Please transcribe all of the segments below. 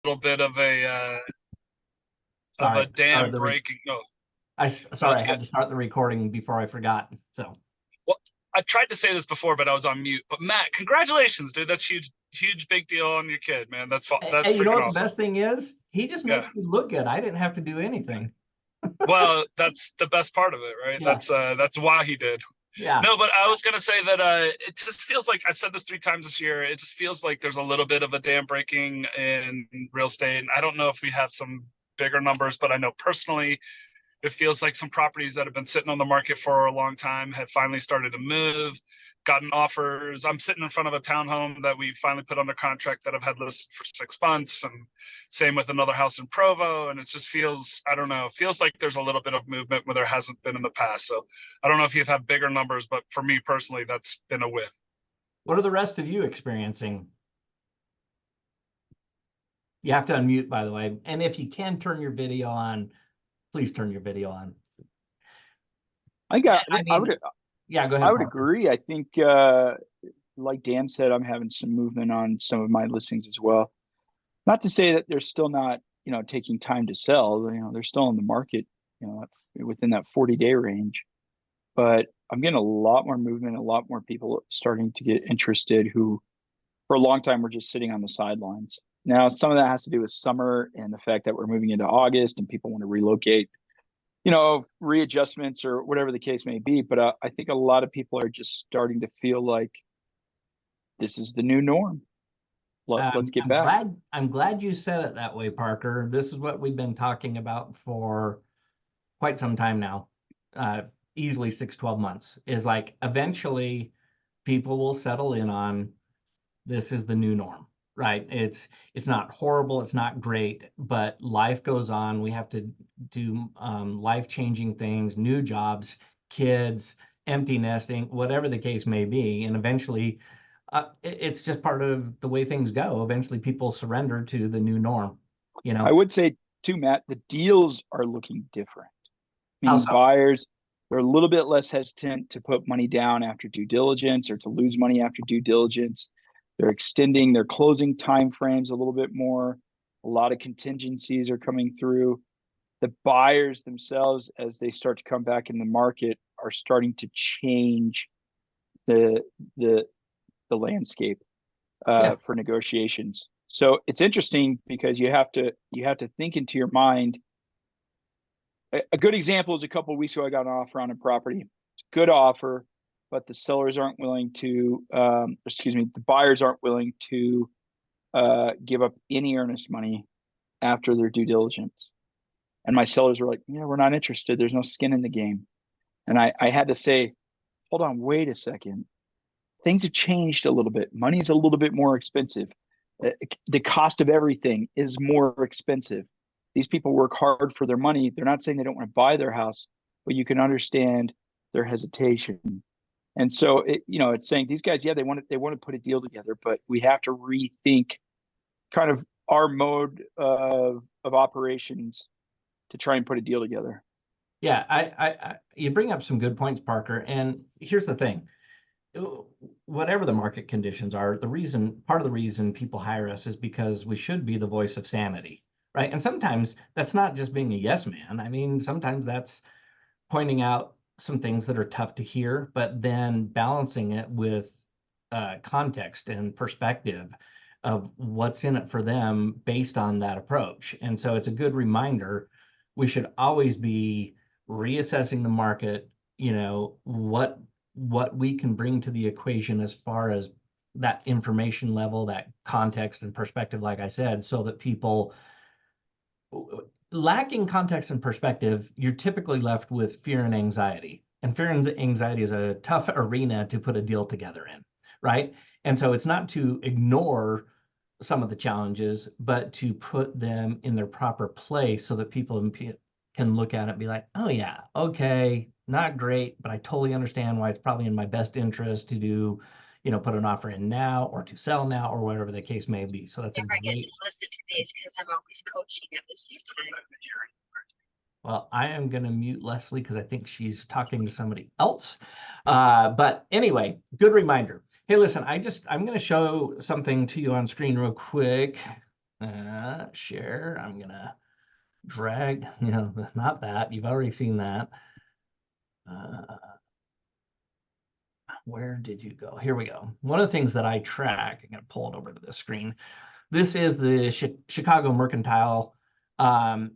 little bit of a Sorry, dam breaking. No, no, sorry, it's I good. had to start the recording before I forgot. So, Well, I tried to say this before, but I was on mute. But Matt, congratulations, dude. That's huge, huge, big deal on your kid, man. That's hey, you know freaking what the awesome. best thing is? He just Yeah. makes me look good. I didn't have to do anything. Well, that's the best part of it, right? Yeah, That's why he did. yeah. No, but I was gonna say that it just feels like I've said this 3 times this year. It just feels like there's a little bit of a dam breaking in real estate. And I don't know if we have some bigger numbers, but I know personally it feels like some properties that have been sitting on the market for a long time have finally started to move, gotten offers. I'm sitting in front of a townhome that we finally put under contract that I've had listed for 6 months, and same with another house in Provo. And it just feels, I don't know, it feels like there's a little bit of movement where there hasn't been in the past. So I don't know if you've had bigger numbers, but for me personally, that's been a win. What are the rest of you experiencing? You have to unmute, by the way. And if you can turn your video on, please turn your video on. I I mean, yeah, go I ahead, would Parker. agree. I think like Dan said, I'm having some movement on some of my listings as well. Not to say that they're still not, taking time to sell. They're still in the market, within that 40-day range. But I'm getting a lot more movement, a lot more people starting to get interested who for a long time were just sitting on the sidelines. Now, some of that has to do with summer and the fact that we're moving into August and people want to relocate, readjustments or whatever the case may be. But I think a lot of people are just starting to feel like this is the new norm. Let's get back. I'm glad you said it that way, Parker. This is what we've been talking about for quite some time now. Easily 6, 12 months is like eventually people will settle in on this is the new norm, right? It's not horrible, it's not great, but life goes on. We have to do life-changing things, new jobs, kids, empty nesting, whatever the case may be, and eventually it's just part of the way things go. Eventually, people surrender to the new norm. You I know, would say too, Matt, the deals are looking different, how meaning so? buyers are a little bit less hesitant to put money down after due diligence or to lose money after due diligence. They're extending their closing time frames a little bit more. A lot of contingencies are coming through. The buyers themselves, as they start to come back in the market, are starting to change the the the landscape Yeah, for negotiations. So it's interesting because you have to think into your mind. A good example is a couple of weeks ago, I got an offer on a property. It's a good offer, but the sellers aren't willing to, the buyers aren't willing to give up any earnest money after their due diligence. And my sellers were like, yeah, we're not interested. There's no skin in the game. And I had to say, hold on, wait a second. Things have changed a little bit. Money is a little bit more expensive. The cost of everything is more expensive. These people work hard for their money. They're not saying they don't want to buy their house, but you can understand their hesitation. And so it's saying these guys, yeah, they want to put a deal together, but we have to rethink kind of our mode of operations to try and put a deal together. yeah. You bring up some good points, Parker. And here's the thing: whatever the market conditions are, part of the reason people hire us is because we should be the voice of sanity, right? And sometimes that's not just being a yes man. I mean, sometimes that's pointing out some things that are tough to hear, but then balancing it with context and perspective of what's in it for them based on that approach. And so it's a good reminder we should always be reassessing the market, what we can bring to the equation as far as that information level, that context and perspective, like I said, so that people lacking context and perspective, you're typically left with fear and anxiety. And fear and anxiety is a tough arena to put a deal together in, right? And so it's not to ignore some of the challenges, but to put them in their proper place so that people can look at it and be like, oh, yeah, okay, not great, but I totally understand why it's probably in my best interest to do, put an offer in now or to sell now or whatever the case may be. So that's a Never get to great. listen to these because I'm always coaching at the same time. Well, I am going to mute Leslie because I think she's talking to somebody else. But anyway, good reminder. Hey, listen, I'm going to show something to you on screen real quick. Share. I'm gonna drag, not that. You've already seen that. Where did you go? Here we go. One of the things that I track, I'm gonna pull it over to the screen. This is the Chicago Mercantile.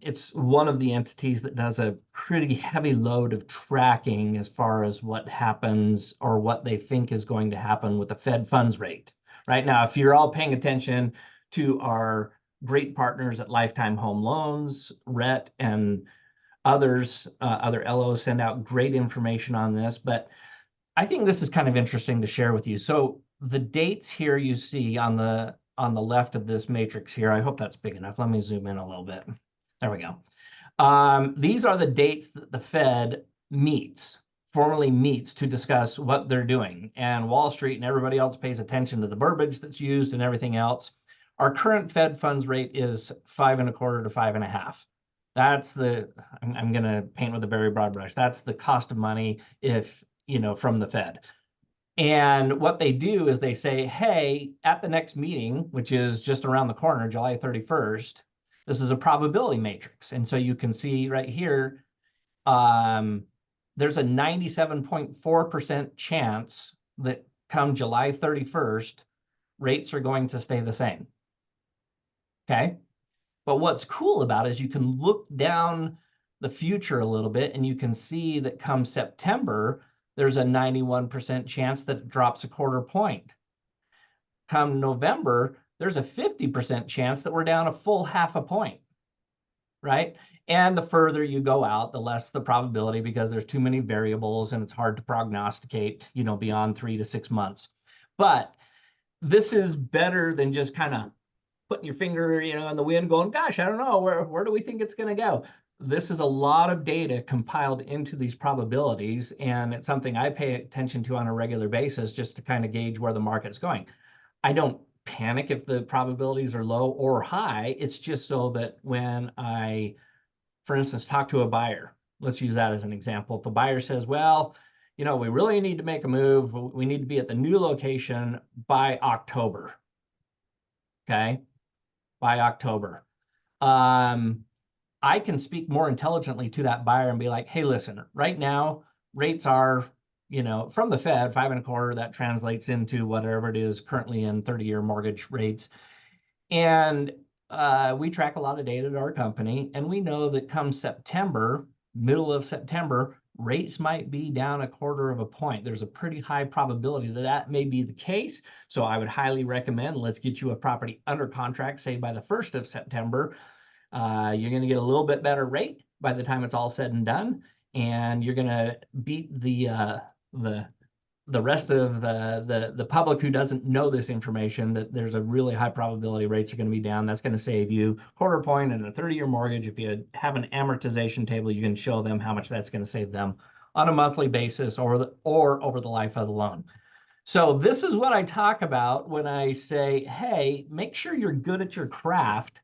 It's one of the entities that does a pretty heavy load of tracking as far as what happens or what they think is going to happen with the Fed funds rate. Right now, if you're all paying attention to our great partners at Lifetime Home Loans, RET, and others, other LOs send out great information on this, but I think this is kind of interesting to share with you. So the dates here you see on the left of this matrix here, I hope that's big enough. Let me zoom in a little bit. There we go. These are the dates that the Fed formally meets to discuss what they're doing. And Wall Street and everybody else pays attention to the verbiage that's used and everything else. Our current Fed funds rate is 5.25 to 5.5. That's I'm going to paint with a very broad brush. That's the cost of money from the Fed. And what they do is they say, hey, at the next meeting, which is just around the corner, July 31st, this is a probability matrix. And so you can see right here, there's a 97.4% chance that come July 31st, rates are going to stay the same. Okay. But what's cool about it is you can look down the future a little bit and you can see that come September, there's a 91% chance that it drops a 1/4 point. Come November, there's a 50% chance that we're down a full 1/2 point, right? And the further you go out, the less the probability because there's too many variables and it's hard to prognosticate, beyond 3 to 6 months. But this is better than just kind of putting your finger, in the wind going, gosh, I don't know, where do we think it's going to go? This is a lot of data compiled into these probabilities, and it's something I pay attention to on a regular basis just to kind of gauge where the market's going. I don't panic if the probabilities are low or high. It's just so that when I, for instance, talk to a buyer, let's use that as an example. If a buyer says, well, we really need to make a move. We need to be at the new location by October. Okay. By October. I can speak more intelligently to that buyer and be like, hey, listen, right now rates are, from the Fed, 5.25, that translates into whatever it is currently in 30-year mortgage rates. And we track a lot of data at our company, and we know that come September, middle of September, rates might be down a 1/4 point. There's a pretty high probability that that may be the case. So I would highly recommend, let's get you a property under contract, say by the 1st of September. You're going to get a little bit better rate by the time it's all said and done. And you're going to beat the rest of the public who doesn't know this information, that there's a really high probability rates are going to be down. That's going to save you 1/4 point in a 30-year mortgage. If you have an amortization table, you can show them how much that's going to save them on a monthly basis or over the life of the loan. So this is what I talk about when I say, hey, make sure you're good at your craft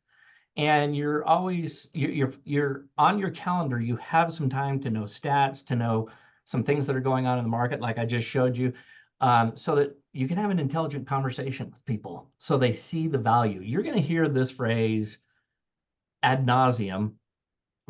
and you're always you're on your calendar. You have some time to know stats, to know some things that are going on in the market, like I just showed you, so that you can have an intelligent conversation with people so they see the value. You're going to hear this phrase ad nauseum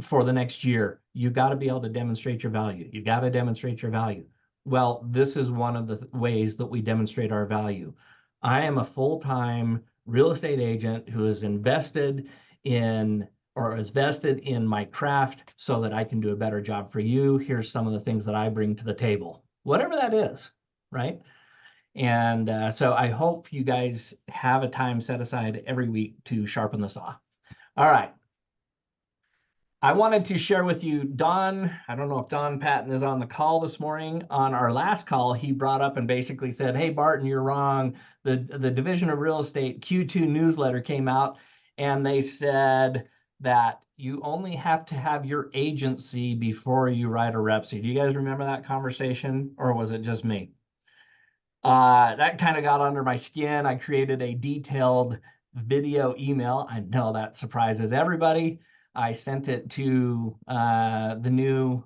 for the next year. You got to be able to demonstrate your value. You got to demonstrate your value. Well, this is one of the ways that we demonstrate our value. I am a full-time real estate agent who is invested in or is vested in my craft so that I can do a better job for you. Here's some of the things that I bring to the table, whatever that is, right? And so I hope you guys have a time set aside every week to sharpen the saw. All right. I wanted to share with you Don. I don't know if Don Patton is on the call this morning. On our last call, he brought up and basically said, hey, Barton, you're wrong. The Division of Real Estate Q2 newsletter came out and they said that you only have to have your agency before you write a REPC. Do you guys remember that conversation, or was it just me? That kind of got under my skin. I created a detailed video email. I know that surprises everybody. I sent it to the new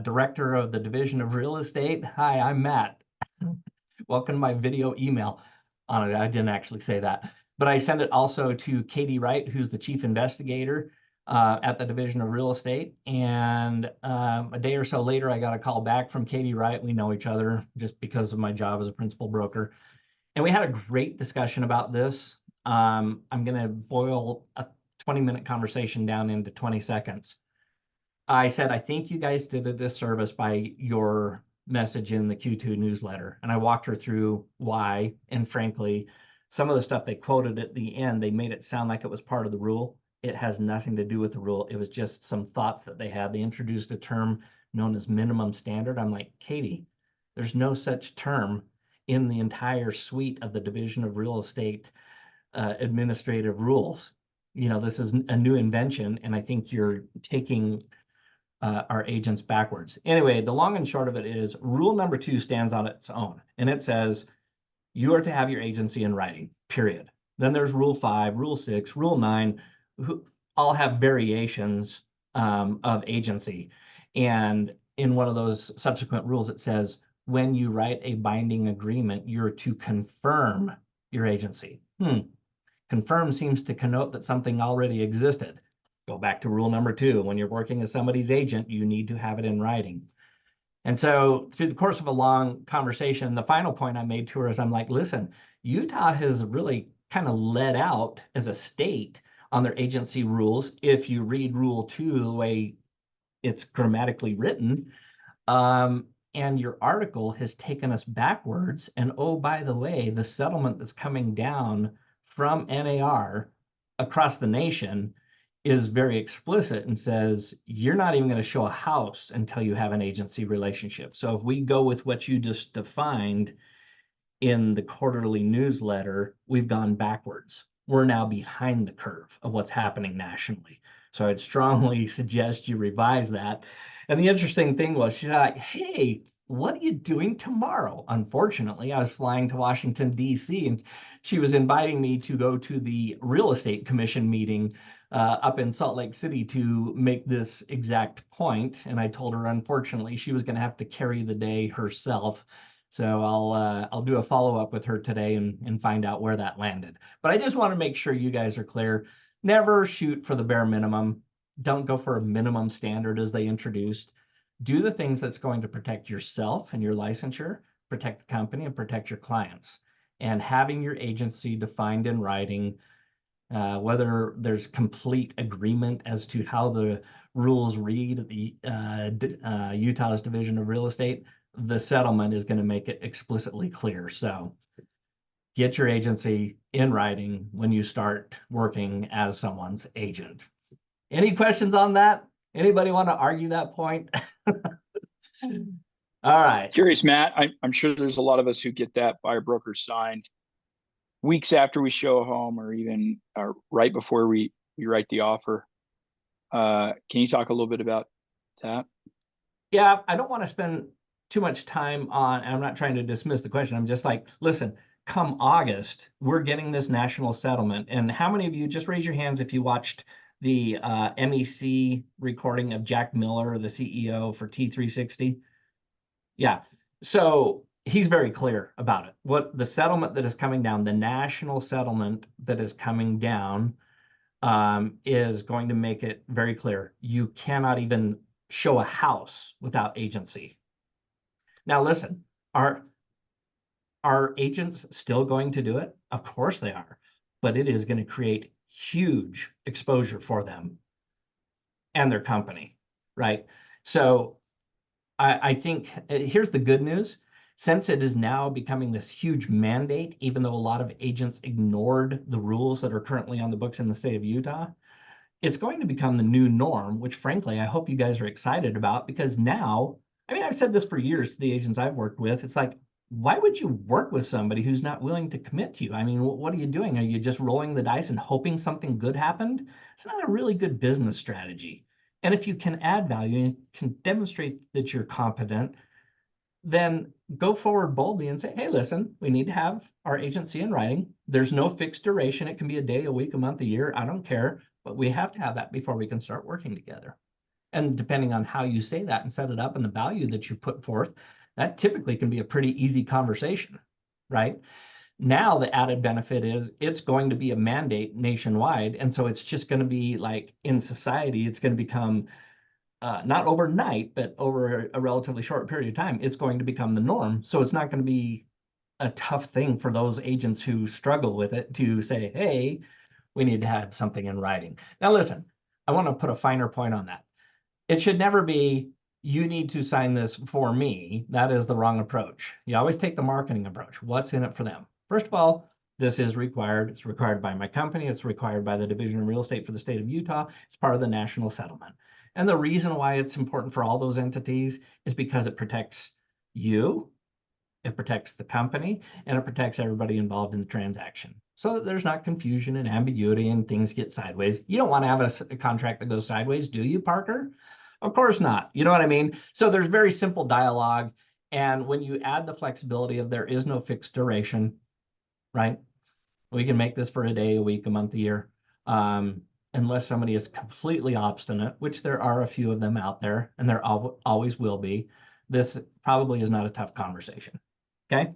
director of the Division of Real Estate. Hi, I'm Matt. Welcome to my video email. I didn't actually say that. but I sent it also to Katie Wright, who's the chief investigator at the Division of Real Estate. And a day or so later, I got a call back from Katie Wright. We know each other just because of my job as a principal broker. And we had a great discussion about this. I'm going to boil a 20-minute conversation down into 20 seconds. I said, I think you guys did a disservice by your message in the Q2 newsletter. And I walked her through why. And frankly, some of the stuff they quoted at the end, they made it sound like it was part of the rule. It has nothing to do with the rule. It was just some thoughts that they had. They introduced a term known as minimum standard. I'm like, Katie, there's no such term in the entire suite of the Division of Real Estate administrative rules. You know, this is a new invention, and I think you're taking our agents backwards. Anyway, the long and short of it is rule number 2 stands on its own, and it says you are to have your agency in writing, period. Then there's rule 5, rule 6, rule 9, who all have variations of agency. And in one of those subsequent rules, it says when you write a binding agreement, you're to confirm your agency. Confirm seems to connote that something already existed. Go back to rule number 2. When you're working as somebody's agent, you need to have it in writing. And so through the course of a long conversation, the final point I made to her is I'm like, listen, Utah has really kind of led out as a state on their agency rules. If you read rule 2 the way it's grammatically written, and your article has taken us backwards. And oh, by the way, the settlement that's coming down from NAR across the nation is very explicit and says, you're not even going to show a house until you have an agency relationship. So if we go with what you just defined in the quarterly newsletter, we've gone backwards. We're now behind the curve of what's happening nationally. So I'd strongly suggest you revise that. And the interesting thing was, she's like, hey, what are you doing tomorrow? Unfortunately, I was flying to Washington, D.C., and she was inviting me to go to the real estate commission meeting up in Salt Lake City to make this exact point. And I told her, unfortunately, she was going to have to carry the day herself. So I'll do a follow-up with her today and find out where that landed. But I just want to make sure you guys are clear. Never shoot for the bare minimum. Don't go for a minimum standard as they introduced. Do the things that's going to protect yourself and your licensure, protect the company, and protect your clients. And having your agency defined in writing, whether there's complete agreement as to how the rules read at the Utah's Division of Real Estate, the settlement is going to make it explicitly clear. So get your agency in writing when you start working as someone's agent. Any questions on that? Anybody want to argue that point? All right. Curious, Matt. I'm sure there's a lot of us who get that buyer broker signed weeks after we show a home, or even right before we write the offer. Can you talk a little bit about that? Yeah, I don't want to spend too much time on, and I'm not trying to dismiss the question. I'm just like, listen, come August, we're getting this national settlement. And how many of you, just raise your hands if you watched the MEC recording of Jack Miller, the CEO for T360? Yeah, so he's very clear about it. What the settlement that is coming down, the national settlement that is coming down, is going to make it very clear. You cannot even show a house without agency. Now, listen, are agents still going to do it? Of course they are, but it is going to create huge exposure for them and their company, right? So I think here's the good news. Since it is now becoming this huge mandate, even though a lot of agents ignored the rules that are currently on the books in the state of Utah, it's going to become the new norm, which frankly, I hope you guys are excited about, because now, I mean, I've said this for years to the agents I've worked with. It's like, why would you work with somebody who's not willing to commit to you? I mean, what are you doing? Are you just rolling the dice and hoping something good happened? It's not a really good business strategy. And if you can add value and can demonstrate that you're competent, then go forward boldly and say, hey, listen, we need to have our agency in writing. There's no fixed duration. It can be a day, a week, a month, a year. I don't care. But we have to have that before we can start working together. And depending on how you say that and set it up and the value that you put forth, that typically can be a pretty easy conversation, right? Now the added benefit is it's going to be a mandate nationwide. And so it's just going to be like in society, it's going to become not overnight, but over a relatively short period of time, it's going to become the norm. So it's not going to be a tough thing for those agents who struggle with it to say, hey, we need to have something in writing. Now, listen, I want to put a finer point on that. It should never be, you need to sign this for me. That is the wrong approach. You always take the marketing approach. What's in it for them? First of all, this is required. It's required by my company. It's required by the Division of Real Estate for the state of Utah. It's part of the national settlement. And the reason why it's important for all those entities is because it protects you, it protects the company, and it protects everybody involved in the transaction. So that there's not confusion and ambiguity and things get sideways. You don't want to have a contract that goes sideways, do you, Parker? Of course not. You know what I mean? So there's very simple dialogue. And when you add the flexibility of there is no fixed duration, right? We can make this for a day, a week, a month, a year. Unless somebody is completely obstinate, which there are a few of them out there, and there always will be, this probably is not a tough conversation. Okay.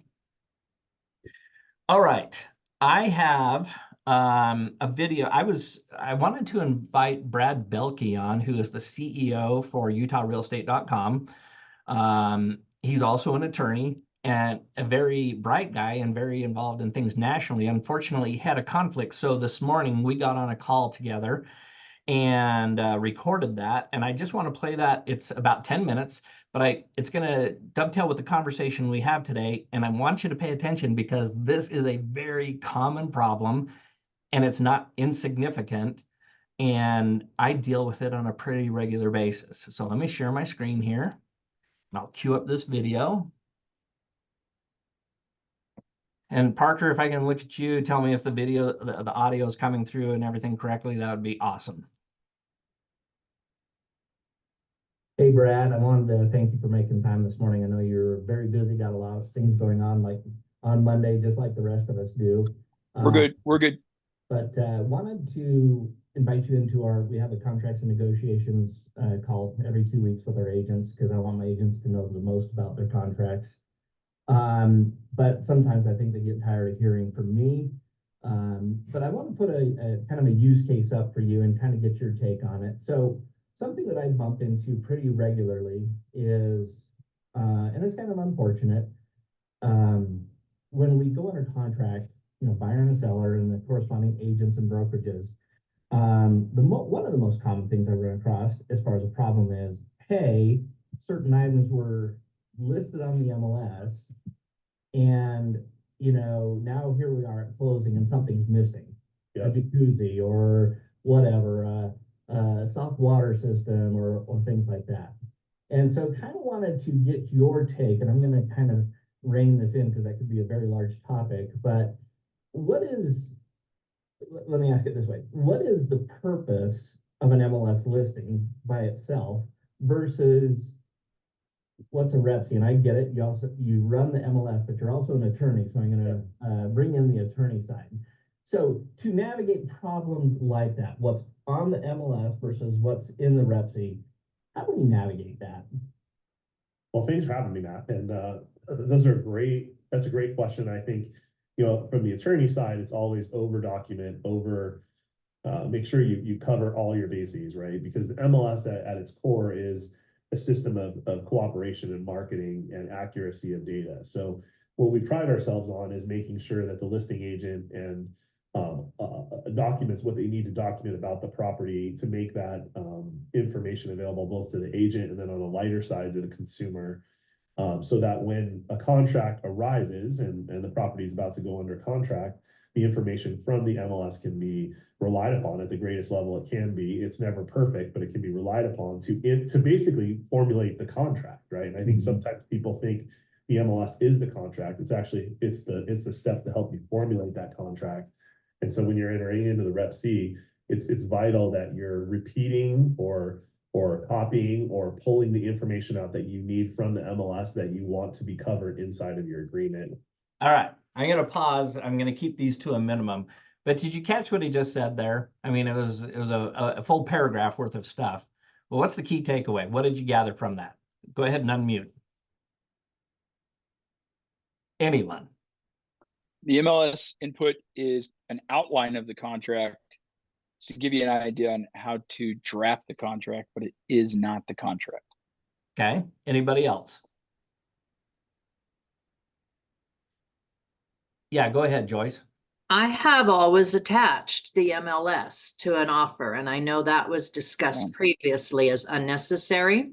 All right. I have a video. I wanted to invite Brad Belke on, who is the CEO for UtahRealEstate.com. He's also an attorney and a very bright guy and very involved in things nationally. Unfortunately, he had a conflict. So this morning we got on a call together and recorded that. And I just want to play that. It's about 10 minutes, but it's going to dovetail with the conversation we have today. And I want you to pay attention because this is a very common problem and it's not insignificant. And I deal with it on a pretty regular basis. So let me share my screen here. And I'll cue up this video. And Parker, if I can look at you, tell me if the video, the audio is coming through and everything correctly, that would be awesome. Hey, Brad, I wanted to thank you for making time this morning. I know you're very busy, got a lot of things going on, like on Monday, just like the rest of us do. We're good. We're good. But wanted to invite you into we have a contracts and negotiations call every 2 weeks with our agents because I want my agents to know the most about their contracts. But sometimes I think they get tired of hearing from me. But I want to put a kind of a use case up for you and kind of get your take on it. So something that I bump into pretty regularly is, and it's kind of unfortunate, when we go under contract, buyer and a seller and the corresponding agents and brokerages, one of the most common things I run across as far as a problem is, hey, certain items were listed on the MLS and, now here we are at closing and something's missing. Yeah. A jacuzzi or whatever, soft water system or things like that. And so kind of wanted to get your take, and I'm going to kind of rein this in because that could be a very large topic, but let me ask it this way. What is the purpose of an MLS listing by itself versus what's a REPC? And I get it. You run the MLS, but you're also an attorney. So I'm going to bring in the attorney side. So to navigate problems like that, what's on the MLS versus what's in the REPC, how do we navigate that? Well, thanks for having me, Matt. And that's a great question. I think, from the attorney side, it's always over-document, make sure you cover all your bases, right? Because the MLS at its core is a system of cooperation and marketing and accuracy of data. So what we pride ourselves on is making sure that the listing agent and documents what they need to document about the property to make that information available both to the agent and then on the lighter side to the consumer, so that when a contract arises and the property is about to go under contract, the information from the MLS can be relied upon at the greatest level it can be. It's never perfect, but it can be relied upon to basically formulate the contract, right? And I think sometimes people think the MLS is the contract. It's the step to help you formulate that contract. And so when you're entering into the REPC, it's vital that you're repeating or copying or pulling the information out that you need from the MLS that you want to be covered inside of your agreement. All right, I'm going to pause. I'm going to keep these to a minimum. But did you catch what he just said there? I mean, it was a full paragraph worth of stuff. Well, what's the key takeaway? What did you gather from that? Go ahead and unmute. Anyone? The MLS input is an outline of the contract to give you an idea on how to draft the contract, but it is not the contract. Okay, anybody else? Yeah, go ahead, Joyce. I have always attached the MLS to an offer, and I know that was discussed previously as unnecessary.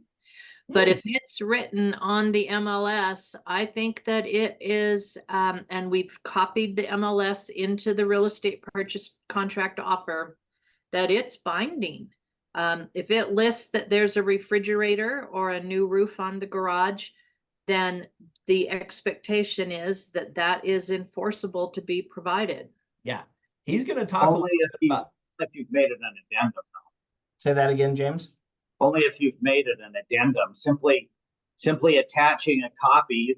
But if it's written on the MLS, I think that it is, and we've copied the MLS into the real estate purchase contract offer, that it's binding. If it lists that there's a refrigerator or a new roof on the garage, then the expectation is that that is enforceable to be provided. Yeah, he's going to talk a little Only bit about. if you've made it an addendum. Say that again, James. Only if you've made it an addendum. Simply attaching a copy,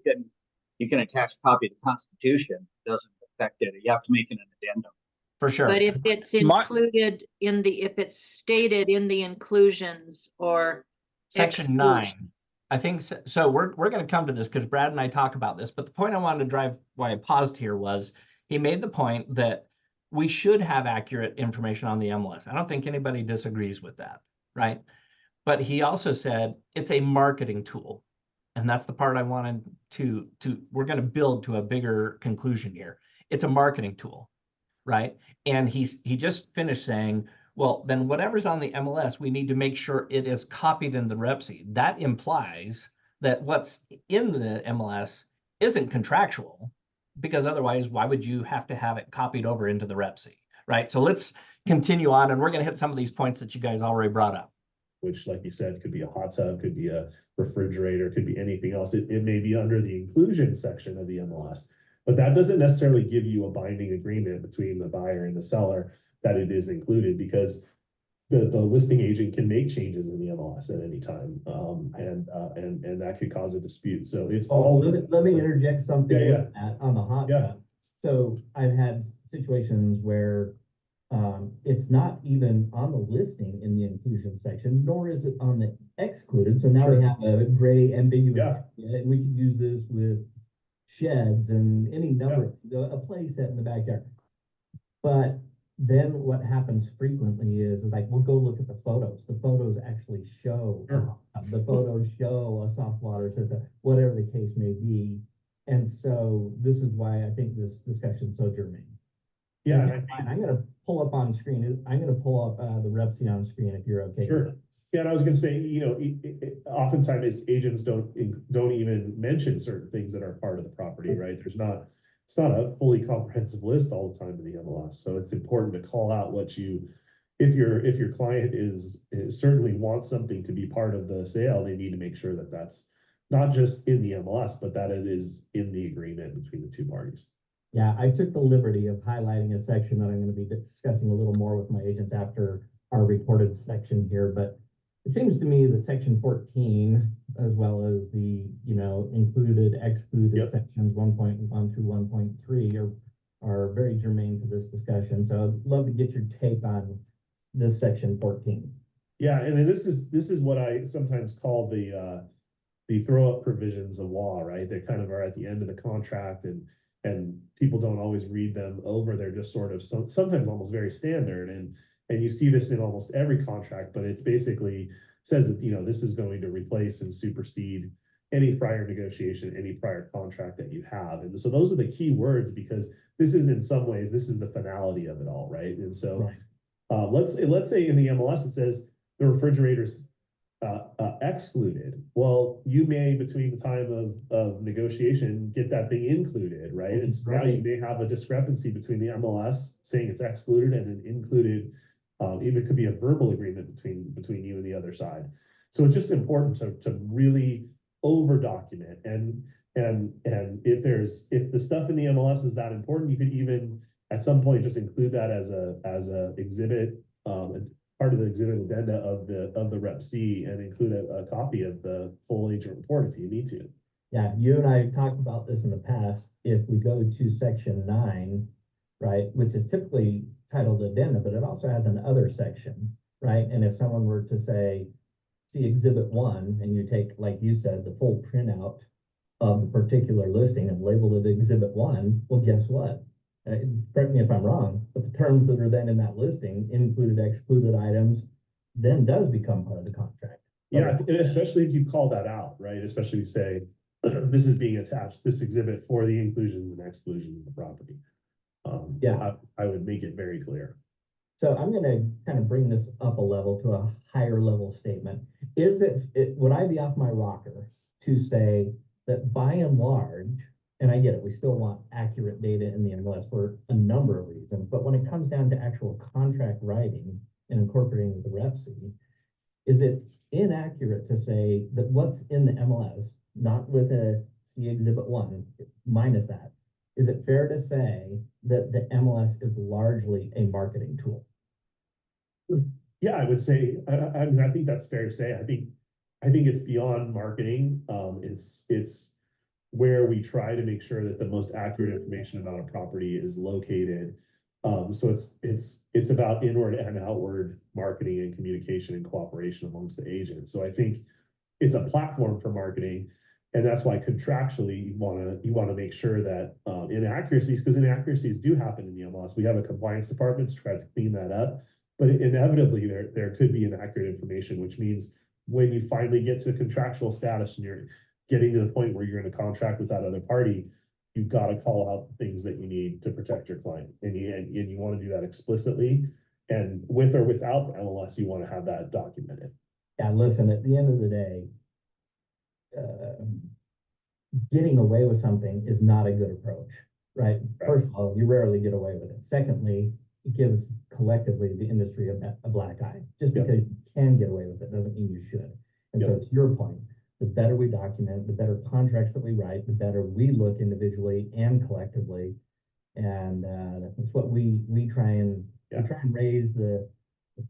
you can attach a copy of the Constitution. It doesn't affect it. You have to make it an addendum. For sure. But if it's included in the, if it's stated in the inclusions or Section 9. I think so. So we're going to come to this because Brad and I talk about this, but the point I wanted to drive, why I paused here, was he made the point that we should have accurate information on the MLS. I don't think anybody disagrees with that, right? But he also said it's a marketing tool. And that's the part I wanted to we're going to build to a bigger conclusion here. It's a marketing tool, right? And he just finished saying, well, then whatever's on the MLS, we need to make sure it is copied in the REPC. That implies that what's in the MLS isn't contractual, because otherwise, why would you have to have it copied over into the REPC, right? So let's continue on, and we're going to hit some of these points that you guys already brought up. Which, like you said, could be a hot tub, could be a refrigerator, could be anything else. It may be under the inclusion section of the MLS, but that doesn't necessarily give you a binding agreement between the buyer and the seller that it is included, because the listing agent can make changes in the MLS at any time, and that could cause a dispute. So it's all. Let me interject something Yeah. with that on the hot tub. So I've had situations where it's not even on the listing in the inclusion section, nor is it on the excluded. So now we have a gray ambiguous area, and we can use this with sheds and any number of a play set in the backyard. But then what happens frequently is like, we'll go look at the photos. The photos actually show, the photos show a soft water system, whatever the case may be. And so this is why I think this discussion is so germane. Yeah, I'm going to pull up on screen. I'm going to pull up the REPC on screen if you're okay. Sure. Yeah, and I was going to say, oftentimes agents don't even mention certain things that are part of the property, right? It's not a fully comprehensive list all the time in the MLS. So it's important to call out what if your client is certainly wants something to be part of the sale, they need to make sure that that's not just in the MLS, but that it is in the agreement between the two parties. Yeah, I took the liberty of highlighting a section that I'm going to be discussing a little more with my agents after our recorded section here, but it seems to me that section 14, as well as the, included, excluded sections 1.1 through 1.3 are very germane to this discussion. So I'd love to get your take on this section 14. Yeah, and this is what I sometimes call the throw up provisions of law, right? They kind of are at the end of the contract, and people don't always read them over. They're just sort of sometimes almost very standard, and you see this in almost every contract, but it's basically says that, this is going to replace and supersede any prior negotiation, any prior contract that you have. And so those are the key words, because this is, in some ways, this is the finality of it all, right? And so let's say in the MLS it says the refrigerator's excluded. Well, you may, between the time of negotiation, get that thing included, right? And so now you may have a discrepancy between the MLS saying it's excluded and an included. Even could be a verbal agreement between you and the other side. So it's just important to really over document, and if the stuff in the MLS is that important, you could even at some point just include that as a exhibit, part of the exhibit addenda of the REPC, and include a copy of the full agent report if you need to. Yeah, you and I talked about this in the past. If we go to section 9, right, which is typically titled addenda, but it also has an other section, right? And if someone were to say, see exhibit 1, and you take, like you said, the full printout of the particular listing and labeled it Exhibit 1, well, guess what? Correct me if I'm wrong, but the terms that are then in that listing, included, excluded items, then does become part of the contract. Yeah, and especially if you call that out, right? Especially if you say, this is being attached, this exhibit for the inclusions and exclusions of the property. Yeah. I would make it very clear. So I'm going to kind of bring this up a level to a higher level statement. Is would I be off my rocker to say that by and large, and I get it, we still want accurate data in the MLS for a number of reasons, but when it comes down to actual contract writing and incorporating the REPC, is it inaccurate to say that what's in the MLS, not with a C Exhibit 1, minus that, is it fair to say that the MLS is largely a marketing tool? Yeah, I would say, I mean, I think that's fair to say. I think it's beyond marketing. It's where we try to make sure that the most accurate information about a property is located. So it's about inward and outward marketing and communication and cooperation amongst the agents. So I think it's a platform for marketing, and that's why contractually you want to make sure that inaccuracies, because inaccuracies do happen in the MLS. We have a compliance department to try to clean that up, but inevitably there could be inaccurate information, which means when you finally get to contractual status and you're getting to the point where you're in a contract with that other party, you've got to call out the things that you need to protect your client, and you want to do that explicitly, and with or without the MLS, you want to have that documented. Yeah, listen, at the end of the day, getting away with something is not a good approach, right? First of all, you rarely get away with it. Secondly, it gives collectively the industry a black eye. Just because you can get away with it doesn't mean you should. And so to your point, the better we document, the better contracts that we write, the better we look individually and collectively. And that's what we try and raise the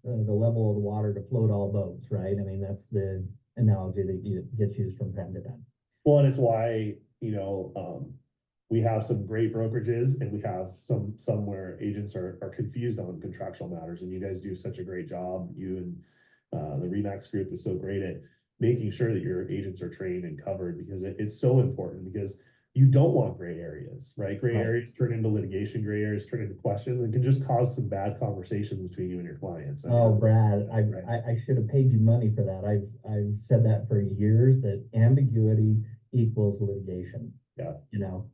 level of the water to float all boats, right? I mean, that's the analogy that gets used from time to time. Well, and it's why, we have some great brokerages, and we have some where agents are confused on contractual matters, and you guys do such a great job. You and the REMAX group is so great at making sure that your agents are trained and covered, because it's so important, because you don't want gray areas, right? Gray areas turn into litigation, gray areas turn into questions, and can just cause some bad conversations between you and your clients. Oh, Brad, I should have paid you money for that. I've said that for years, that ambiguity equals litigation. Yeah.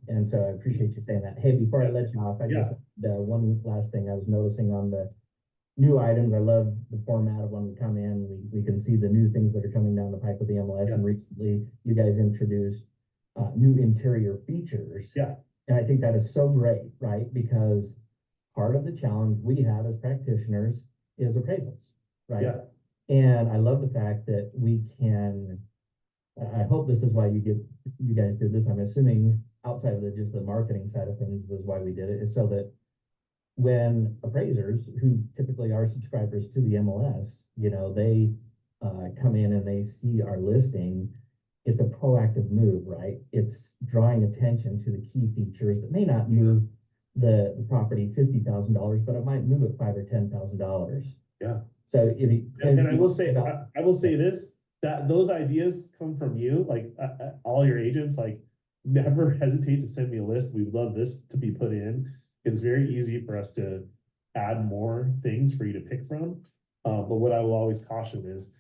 And so I appreciate you saying that. Hey, before I let you off, one last thing I was noticing on the new items. I love the format of when we come in, we can see the new things that are coming down the pipe with the MLS. And recently you guys introduced new interior features. And I think that is so great, right? Because part of the challenge we have as practitioners is appraisals, right? And I love the fact that we can, I hope this is why you guys did this. I'm assuming outside of just the marketing side of things is why we did it, is so that when appraisers, who typically are subscribers to the MLS, they come in and they see our listing, it's a proactive move, right? It's drawing attention to the key features that may not move the property $50,000, but it might move it $5,000 or $10,000. Yeah. So and I will say this, that those ideas come from you, like all your agents, like never hesitate to send me a list. We'd love this to be put in. It's very easy for us to add more things for you to pick from. But what I will always caution is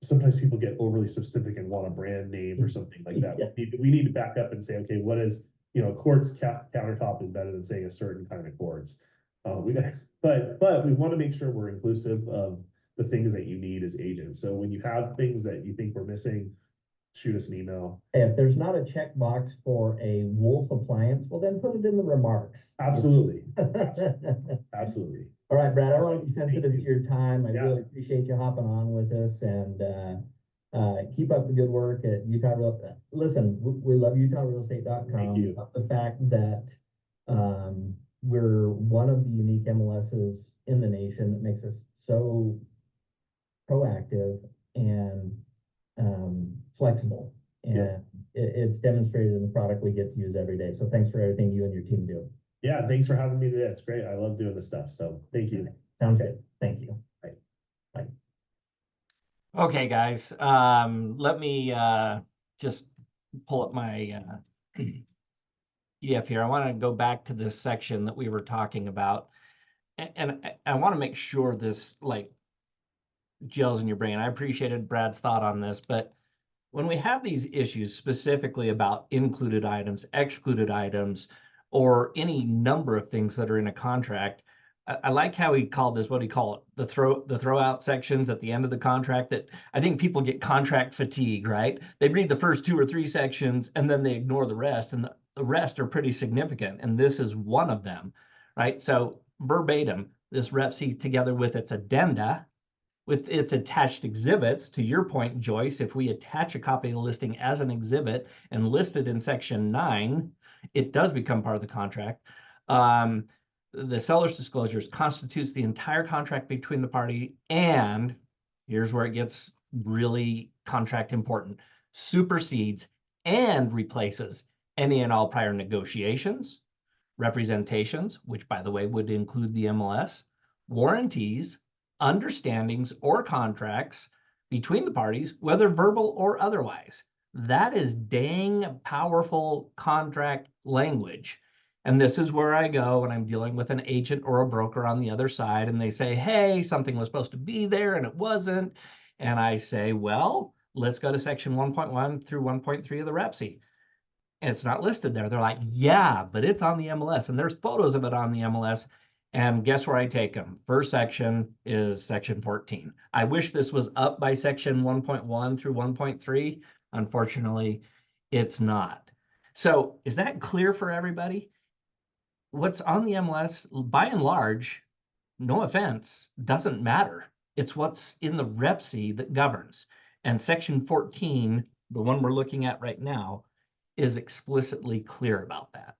sometimes people get overly specific and want a brand name or something like that. We need to back up and say, okay, what is, quartz countertop is better than saying a certain kind of quartz. But we want to make sure we're inclusive of the things that you need as agents. So when you have things that you think we're missing, shoot us an email. If there's not a checkbox for a Wolf appliance, well, then put it in the remarks. Absolutely. Absolutely. All right, Brad, I want to be sensitive to your time. I really appreciate you hopping on with us, and keep up the good work at Utah Real. Listen, we love UtahRealEstate.com. Thank you. The fact that we're one of the unique MLSs in the nation that makes us so proactive and flexible, and it's demonstrated in the product we get to use every day. So thanks for everything you and your team do. Yeah, thanks for having me today. It's great. I love doing this stuff. So thank you. Sounds good. Thank you. Okay, guys, let me just pull up my PDF here. I want to go back to this section that we were talking about. And I want to make sure this like gels in your brain. I appreciated Brad's thought on this, but when we have these issues specifically about included items, excluded items, or any number of things that are in a contract, I like how he called this, what do you call it? The throw out sections at the end of the contract. That I think people get contract fatigue, right? They read the first 2 or 3 sections and then they ignore the rest, and the rest are pretty significant. And this is one of them, right? So verbatim, this REPC together with its addenda, with its attached exhibits, to your point, Joyce, if we attach a copy of the listing as an exhibit and list it in section 9, it does become part of the contract. The seller's disclosures constitutes the entire contract between the party, and here's where it gets really contract important, supersedes and replaces any and all prior negotiations, representations, which by the way would include the MLS, warranties, understandings, or contracts between the parties, whether verbal or otherwise. That is dang powerful contract language. And this is where I go when I'm dealing with an agent or a broker on the other side, and they say, hey, something was supposed to be there and it wasn't. And I say, well, let's go to section 1.1 through 1.3 of the REPC. And it's not listed there. They're like, yeah, but it's on the MLS, and there's photos of it on the MLS. And guess where I take them? First section is section 14. I wish this was up by section 1.1 through 1.3. Unfortunately, it's not. So is that clear for everybody? What's on the MLS, by and large, no offense, doesn't matter. It's what's in the REPC that governs. And section 14, the one we're looking at right now, is explicitly clear about that.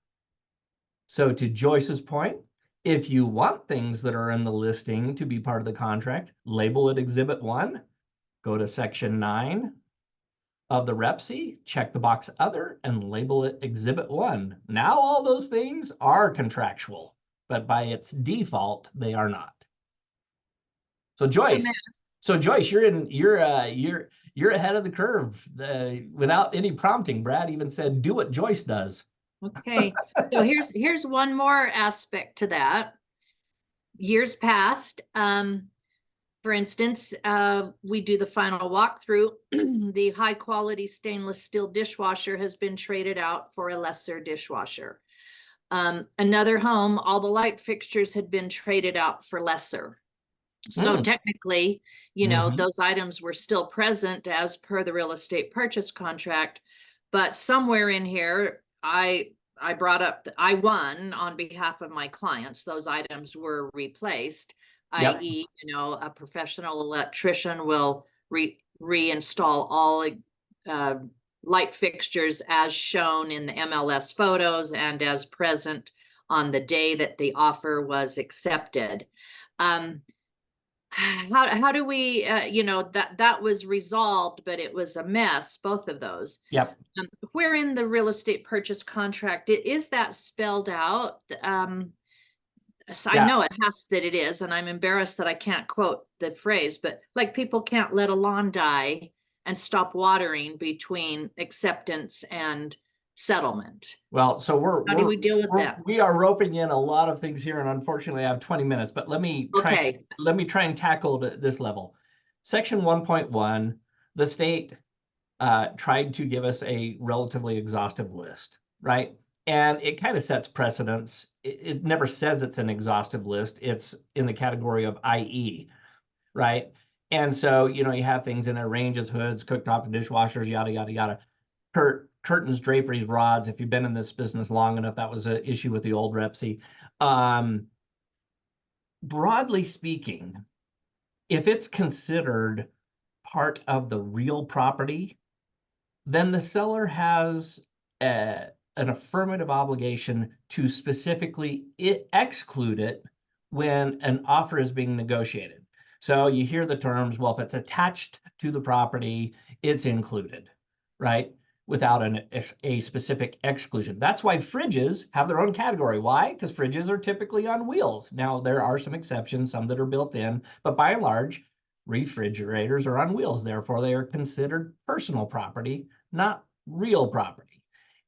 So to Joyce's point, if you want things that are in the listing to be part of the contract, label it Exhibit 1, go to section 9 of the REPC, check the box Other, and label it Exhibit 1. Now all those things are contractual, but by its default, they are not. So Joyce, you're ahead of the curve without any prompting. Brad even said, do what Joyce does. Okay, so here's one more aspect to that. Years past, for instance, we do the final walkthrough. The high quality stainless steel dishwasher has been traded out for a lesser dishwasher. Another home, all the light fixtures had been traded out for lesser. So technically, you know, those items were still present as per the real estate purchase contract, but somewhere in here, I brought up, I won on behalf of my clients. Those items were replaced, i.e., you know, a professional electrician will reinstall all light fixtures as shown in the MLS photos and as present on the day that the offer was accepted. How do we, you know, that was resolved, but it was a mess, both of those. Yep. Where in the real estate purchase contract, is that spelled out? So I know it is, and I'm embarrassed that I can't quote the phrase, but like people can't let a lawn die and stop watering between acceptance and settlement. Well, so how do we deal with that? We are roping in a lot of things here, and unfortunately I have 20 minutes, but let me try and tackle this level. Section 1.1, the state tried to give us a relatively exhaustive list, right? And it kind of sets precedents. It never says it's an exhaustive list. It's in the category of IE, right? And so, you know, you have things in there, ranges, hoods, cooktop, dishwashers, yada, yada, yada. Curtains, draperies, rods. If you've been in this business long enough, that was an issue with the old REPC. Broadly speaking, if it's considered part of the real property, then the seller has an affirmative obligation to specifically exclude it when an offer is being negotiated. So you hear the terms, well, if it's attached to the property, it's included, right? Without a specific exclusion. That's why fridges have their own category. Why? Because fridges are typically on wheels. Now, there are some exceptions, some that are built in, but by and large, refrigerators are on wheels. Therefore, they are considered personal property, not real property.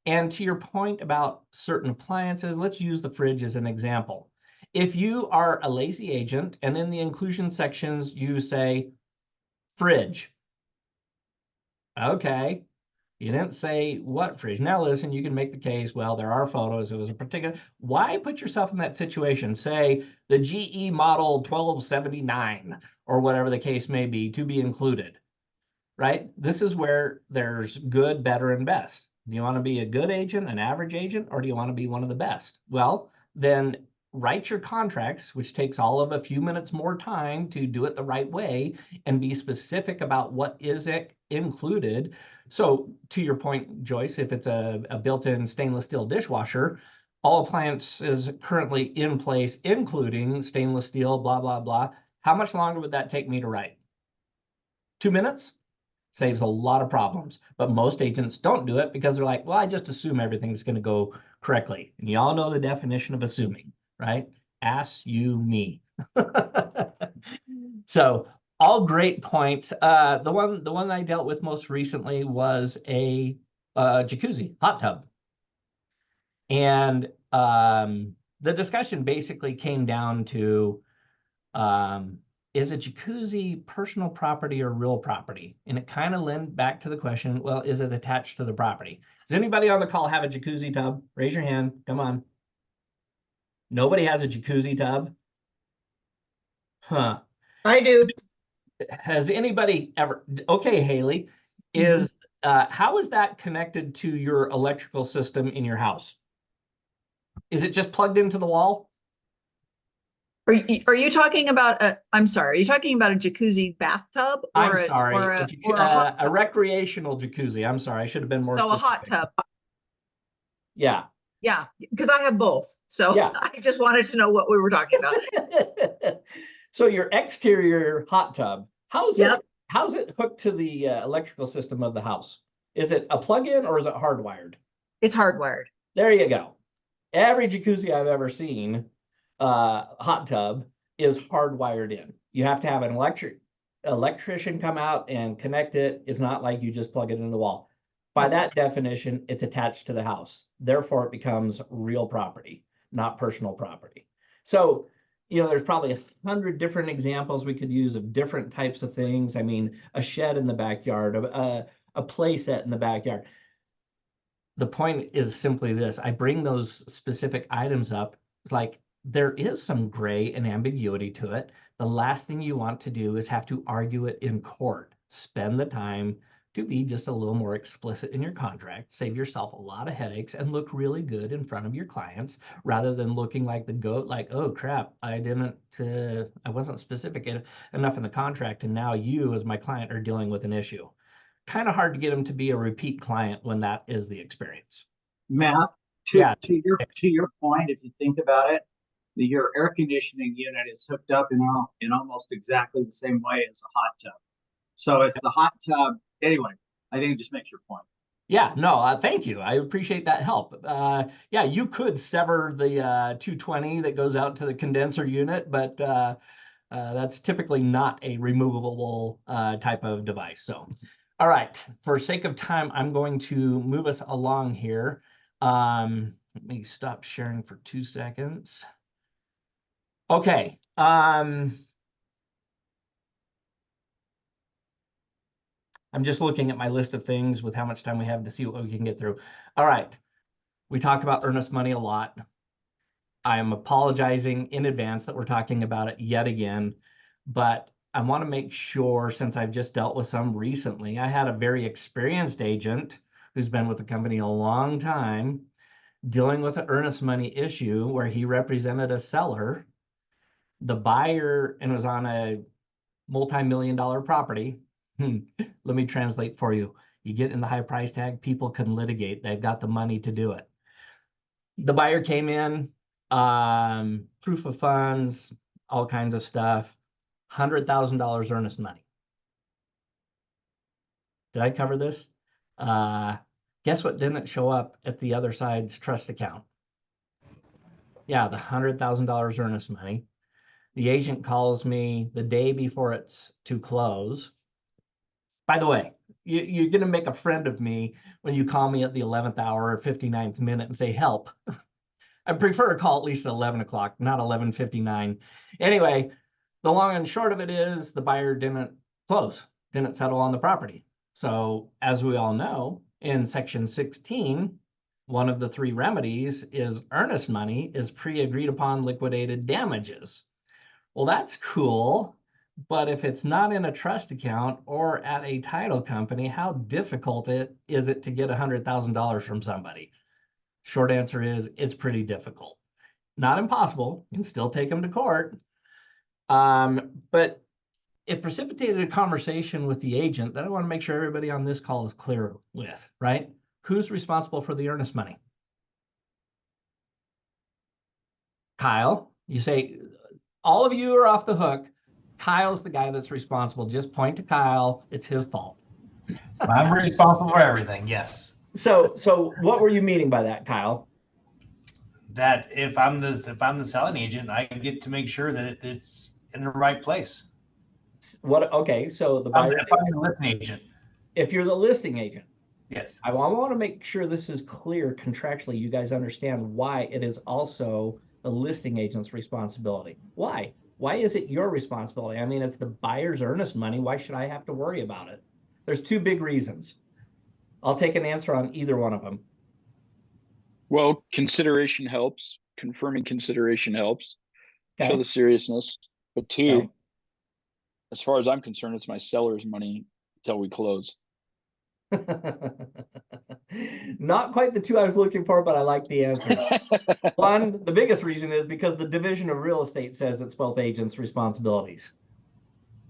And to your point about certain appliances, let's use the fridge as an example. If you are a lazy agent and in the inclusion sections, you say fridge. Okay. You didn't say what fridge. Now listen, you can make the case, well, there are photos. It was a particular. Why put yourself in that situation? Say the GE model 1279 or whatever the case may be to be included, right? This is where there's good, better, and best. Do you want to be a good agent, an average agent, or do you want to be one of the best? Well, then write your contracts, which takes all of a few minutes more time to do it the right way and be specific about what is included. So to your point, Joyce, if it's a built-in stainless steel dishwasher, all appliances currently in place, including stainless steel, blah, blah, blah. How much longer would that take me to write? 2 minutes? Saves a lot of problems. But most agents don't do it because they're like, well, I just assume everything's going to go correctly. And you all know the definition of assuming, right? Ask you me. So all great points. The one I dealt with most recently was a jacuzzi, hot tub. And the discussion basically came down to is a jacuzzi personal property or real property? And it kind of led back to the question, well, is it attached to the property? Does anybody on the call have a jacuzzi tub? Raise your hand. Come on. Nobody has a jacuzzi tub? Huh. I do. Has anybody ever? Okay, Haley, is how is that connected to your electrical system in your house? Is it just plugged into the wall? Are you talking about I'm sorry, are you talking about a jacuzzi bathtub? I'm sorry, a recreational jacuzzi. I'm sorry, I should have been more specific. specific. A hot tub. Yeah. Yeah, because I have both. So yeah. I just wanted to know what we were talking about. So your exterior hot tub, how's it hooked to the electrical system of the house? Is it a plug-in or is it hardwired? It's hardwired. There you go. Every jacuzzi I've ever seen, hot tub, is hardwired in. You have to have an electrician come out and connect it. It's not like you just plug it in the wall. By that definition, it's attached to the house. Therefore, it becomes real property, not personal property. So, you know, there's probably 100 different examples we could use of different types of things. I mean, a shed in the backyard, a play set in the backyard. The point is simply this. I bring those specific items up. It's like there is some gray and ambiguity to it. The last thing you want to do is have to argue it in court. Spend the time to be just a little more explicit in your contract, save yourself a lot of headaches, and look really good in front of your clients rather than looking like the goat, like, oh crap, I wasn't specific enough in the contract, and now you as my client are dealing with an issue. Kind of hard to get them to be a repeat client when that is the experience. Matt, to your point, if you think about it, your air conditioning unit is hooked up in almost exactly the same way as a hot tub. So if the hot tub, anyway, I think it just makes your point. Yeah, no, thank you. I appreciate that help. Yeah, you could sever the 220 that goes out to the condenser unit, but that's typically not a removable type of device. So, all right, for sake of time, I'm going to move us along here. Let me stop sharing for 2 seconds. Okay. I'm just looking at my list of things with how much time we have to see what we can get through. All right. We talked about earnest money a lot. I am apologizing in advance that we're talking about it yet again, but I want to make sure, since I've just dealt with some recently, I had a very experienced agent who's been with the company a long time dealing with an earnest money issue where he represented a seller. The buyer, and was on a multi-million-dollar property. Let me translate for you. You get in the high price tag, people can litigate. They've got the money to do it. The buyer came in, proof of funds, all kinds of stuff, $100,000 earnest money. Did I cover this? Guess what didn't show up at the other side's trust account? Yeah, the $100,000 earnest money. The agent calls me the day before it's to close. By the way, You're going to make a friend of me when you call me at the 11th hour or 59th minute and say, help. I prefer a call at least at 11 o'clock, not 11:59. Anyway, the long and short of it is the buyer didn't close, didn't settle on the property. So as we all know, in section 16, one of the 3 remedies is earnest money is pre-agreed upon liquidated damages. Well, that's cool. But if it's not in a trust account or at a title company, how difficult is it to get $100,000 from somebody? Short answer is it's pretty difficult. Not impossible. You can still take them to court. But it precipitated a conversation with the agent that I want to make sure everybody on this call is clear with, right? Who's responsible for the earnest money? Kyle, you say, all of you are off the hook. Kyle's the guy that's responsible. Just point to Kyle. It's his fault. I'm responsible for everything. Yes. So what were you meaning by that, Kyle? That if I'm the selling agent, I get to make sure that it's in the right place. What? Okay, so the buyer. If I'm the listing agent. If you're the listing agent. Yes. I want to make sure this is clear contractually. You guys understand why it is also the listing agent's responsibility. Why? Why is it your responsibility? I mean, it's the buyer's earnest money. Why should I have to worry about it? There's 2 big reasons. I'll take an answer on either one of them. Well, consideration helps. Confirming consideration helps. Okay. Show the seriousness. But 2, Okay. as far as I'm concerned, it's my seller's money until we close. Not quite the 2 I was looking for, but I like the answer. One, the biggest reason is because the division of real estate says it's both agents' responsibilities,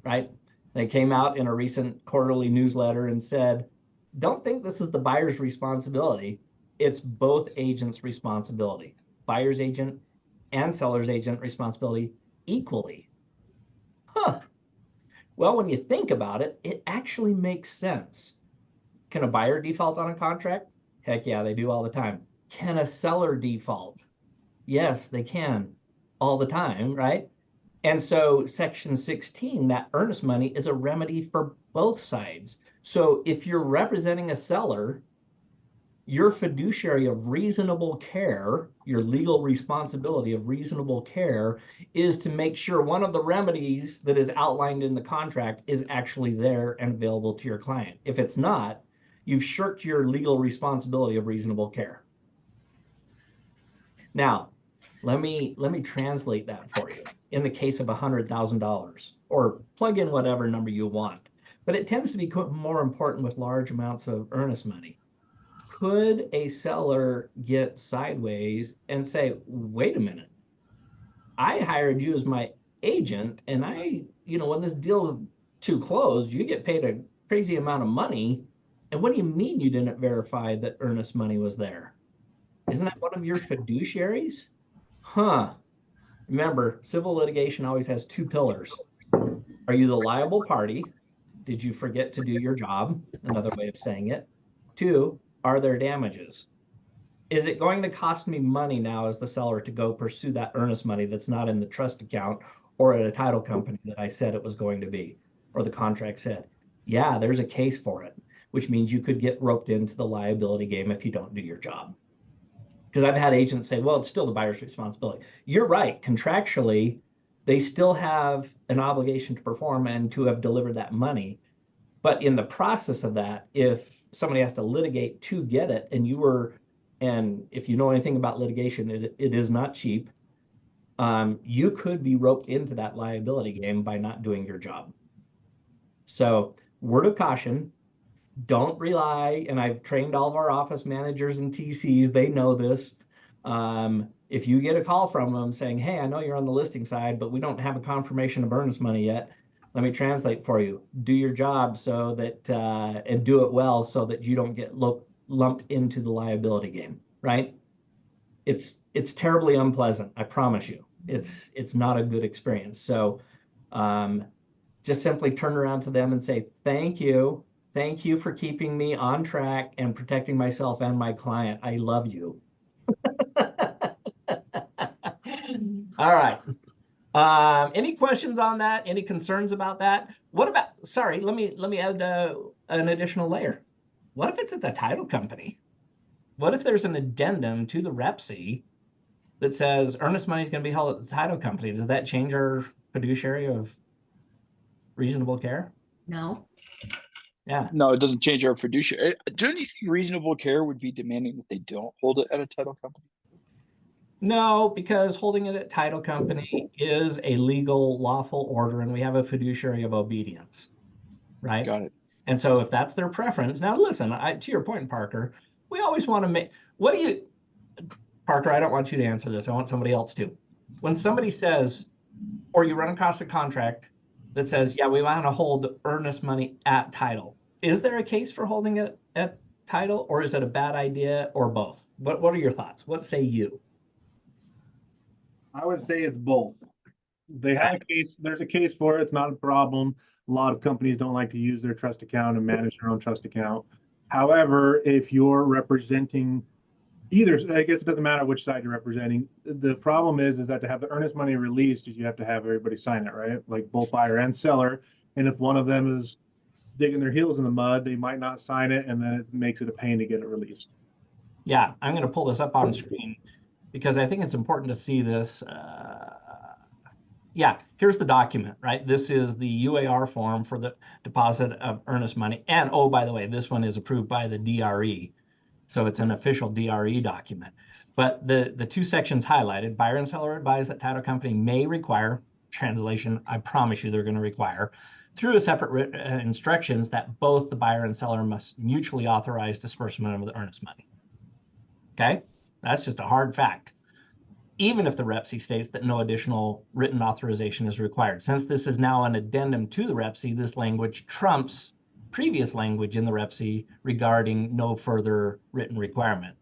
right? They came out in a recent quarterly newsletter and said, don't think this is the buyer's responsibility. It's both agents' responsibility, buyer's agent and seller's agent responsibility equally. Huh. Well, when you think about it, it actually makes sense. Can a buyer default on a contract? Heck yeah, they do all the time. Can a seller default? Yes, they can all the time, right? And so section 16, that earnest money is a remedy for both sides. So if you're representing a seller, your fiduciary of reasonable care, your legal responsibility of reasonable care is to make sure one of the remedies that is outlined in the contract is actually there and available to your client. If it's not, you've shirked your legal responsibility of reasonable care. Now, let me translate that for you in the case of $100,000, or plug in whatever number you want. But it tends to be more important with large amounts of earnest money. Could a seller get sideways and say, wait a minute, I hired you as my agent, and when this deal's to close, you get paid a crazy amount of money. And what do you mean you didn't verify that earnest money was there? Isn't that one of your fiduciaries? Huh. Remember, civil litigation always has 2 pillars. Are you the liable party? Did you forget to do your job? Another way of saying it. 2, are there damages? Is it going to cost me money now as the seller to go pursue that earnest money that's not in the trust account or at a title company that I said it was going to be, or the contract said? Yeah, there's a case for it, which means you could get roped into the liability game if you don't do your job. Because I've had agents say, well, it's still the buyer's responsibility. You're right. Contractually, they still have an obligation to perform and to have delivered that money. But in the process of that, if somebody has to litigate to get it, and if you know anything about litigation, it is not cheap. You could be roped into that liability game by not doing your job. So, word of caution, don't rely, and I've trained all of our office managers and TCs, they know this. If you get a call from them saying, hey, I know you're on the listing side, but we don't have a confirmation of earnest money yet. Let me translate for you. Do your job so that, and do it well so that you don't get lumped into the liability game, right? It's terribly unpleasant, I promise you. It's not a good experience. So just simply turn around to them and say, thank you. Thank you for keeping me on track and protecting myself and my client. I love you. All right. Any questions on that? Any concerns about that? What about, sorry, let me add an additional layer. What if it's at the title company? What if there's an addendum to the REPC that says earnest money is going to be held at the title company? Does that change our fiduciary of reasonable care? No. Yeah. No, it doesn't change our fiduciary. Don't you think reasonable care would be demanding that they don't hold it at a title company? No, because holding it at title company is a legal, lawful order, and we have a fiduciary of obedience, right? Got it. And so if that's their preference, now listen, to your point, Parker, we always want to make, Parker, I don't want you to answer this. I want somebody else to. When somebody says, or you run across a contract that says, yeah, we want to hold earnest money at title. Is there a case for holding it at title, or is it a bad idea, or both? What are your thoughts? What say you? I would say it's both. They have a case, there's a case for it, it's not a problem. A lot of companies don't like to use their trust account and manage their own trust account. However, if you're representing either, I guess it doesn't matter which side you're representing. The problem is that to have the earnest money released, you have to have everybody sign it, right? Like both buyer and seller. And if one of them is digging their heels in the mud, they might not sign it, and then it makes it a pain to get it released. Yeah, I'm going to pull this up on screen because I think it's important to see this. Yeah, here's the document, right? This is the UAR form for the deposit of earnest money. And oh, by the way, this one is approved by the DRE. So it's an official DRE document. But the two sections highlighted, buyer and seller advise that title company may require, translation, I promise you they're going to require, through a separate instructions that both the buyer and seller must mutually authorize disbursement of the earnest money. Okay, that's just a hard fact. Even if the REPC states that no additional written authorization is required. Since this is now an addendum to the REPC, this language trumps previous language in the REPC regarding no further written requirement.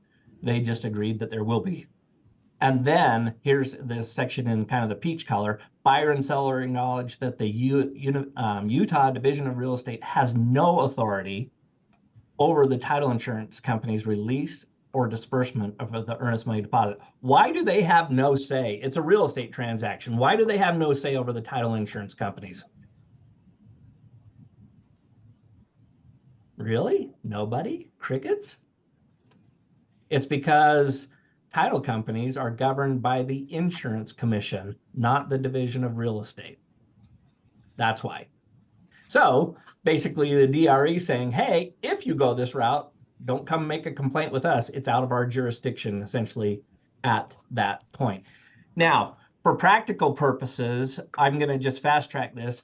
They just agreed that there will be. And then here's this section in kind of the peach color. Buyer and seller acknowledge that the Utah Division of Real Estate has no authority over the title insurance company's release or disbursement of the earnest money deposit. Why do they have no say? It's a real estate transaction. Why do they have no say over the title insurance companies? Really? Nobody? Crickets? It's because title companies are governed by the insurance commission, not the Division of Real Estate. That's why. So basically the DRE saying, hey, if you go this route, don't come make a complaint with us. It's out of our jurisdiction, essentially, at that point. Now, for practical purposes, I'm going to just fast track this.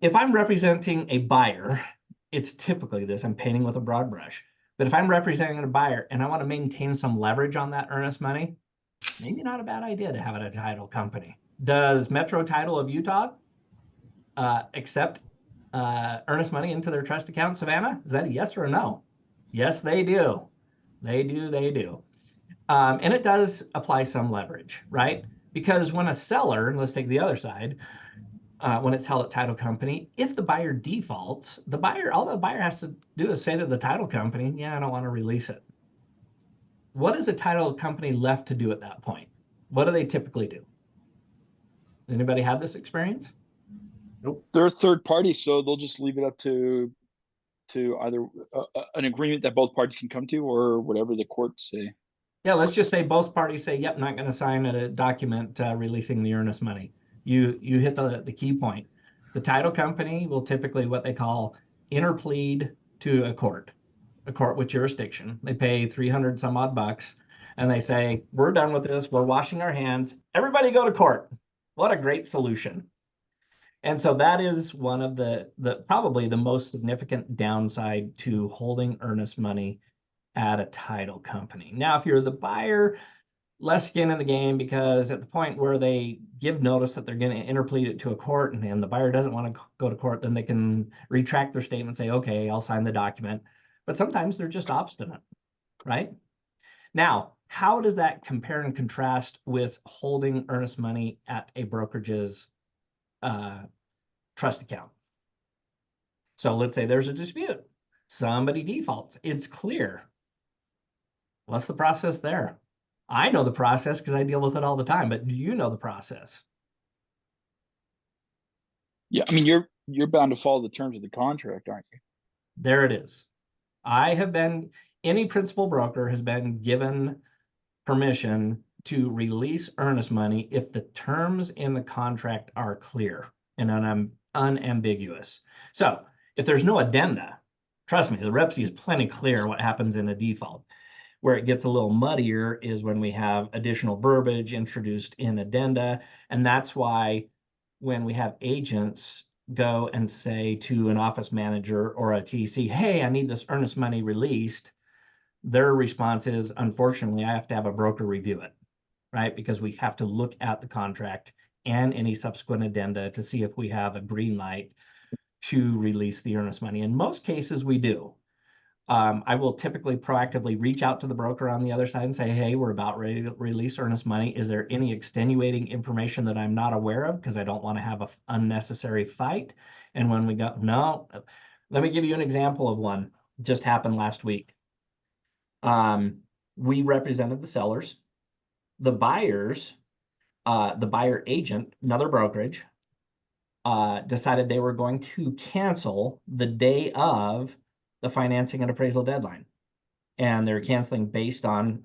If I'm representing a buyer, it's typically this, I'm painting with a broad brush. But if I'm representing a buyer and I want to maintain some leverage on that earnest money, maybe not a bad idea to have it at a title company. Does Metro Title of Utah accept earnest money into their trust account, Savannah? Is that a yes or a no? Yes, they do. They do. And it does apply some leverage, right? Because when a seller, and let's take the other side, when it's held at title company, if the buyer defaults, all the buyer has to do is say to the title company, yeah, I don't want to release it. What is a title company left to do at that point? What do they typically do? Anybody have this experience? Nope. They're a third party, so they'll just leave it up to either an agreement that both parties can come to or whatever the courts say. Yeah, let's just say both parties say, yep, not going to sign a document releasing the earnest money. You hit the key point. The title company will typically what they call interplead to a court with jurisdiction. They pay 300 some odd bucks and they say, we're done with this. We're washing our hands. Everybody go to court. What a great solution. And so that is one of the probably the most significant downside to holding earnest money at a title company. Now, if you're the buyer, less skin in the game, because at the point where they give notice that they're going to interplead it to a court and the buyer doesn't want to go to court, then they can retract their statement and say, okay, I'll sign the document. But sometimes they're just obstinate, right? Now, how does that compare and contrast with holding earnest money at a brokerage's trust account? So let's say there's a dispute. Somebody defaults. It's clear. What's the process there? I know the process because I deal with it all the time, but do you know the process? Yeah, I mean, You're bound to follow the terms of the contract, aren't you? There it is. Any principal broker has been given permission to release earnest money if the terms in the contract are clear and unambiguous. So if there's no addenda, trust me, the REPC is plenty clear what happens in a default. Where it gets a little muddier is when we have additional verbiage introduced in addenda. And that's why when we have agents go and say to an office manager or a TC, hey, I need this earnest money released, their response is, unfortunately, I have to have a broker review it, right? Because we have to look at the contract and any subsequent addenda to see if we have a green light to release the earnest money. In most cases, we do. I will typically proactively reach out to the broker on the other side and say, hey, we're about ready to release earnest money. Is there any extenuating information that I'm not aware of? Because I don't want to have an unnecessary fight. And when we go, no, let me give you an example of one. Just happened last week. We represented the sellers. The buyers, the buyer agent, another brokerage, decided they were going to cancel the day of the financing and appraisal deadline. And they're canceling based on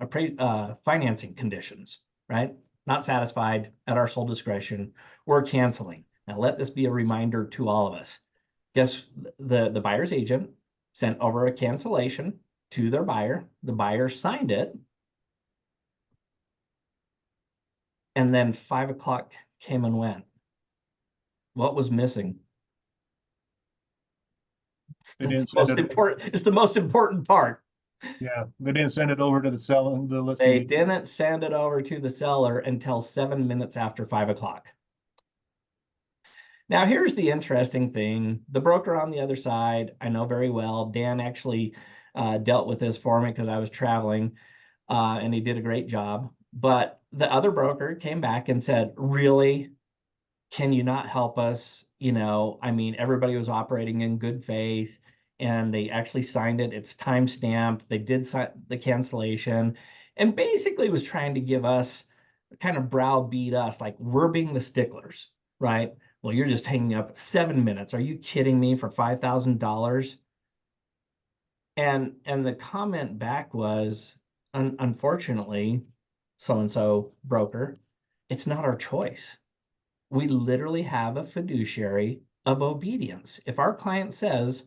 financing conditions, right? Not satisfied, at our sole discretion, we're canceling. Now let this be a reminder to all of us. Guess the buyer's agent sent over a cancellation to their buyer. The buyer signed it. And then 5 o'clock came and what was missing? It's the most important part. Yeah, they didn't send it over to the seller, the listing. They didn't send it over to the seller until 7 minutes after 5 o'clock. Now, here's the interesting thing. The broker on the other side, I know very well. Dan actually dealt with this for me because I was traveling, and he did a great job. But the other broker came back and said, really, can you not help us? You know, I mean, everybody was operating in good faith and they actually signed it. It's time stamped. They did sign the cancellation and basically was trying to give us kind of browbeat us like we're being the sticklers, right? Well, you're just hanging up 7 minutes. Are you kidding me for $5,000? And the comment back was, unfortunately, so-and-so broker, it's not our choice. We literally have a fiduciary of obedience. If our client says,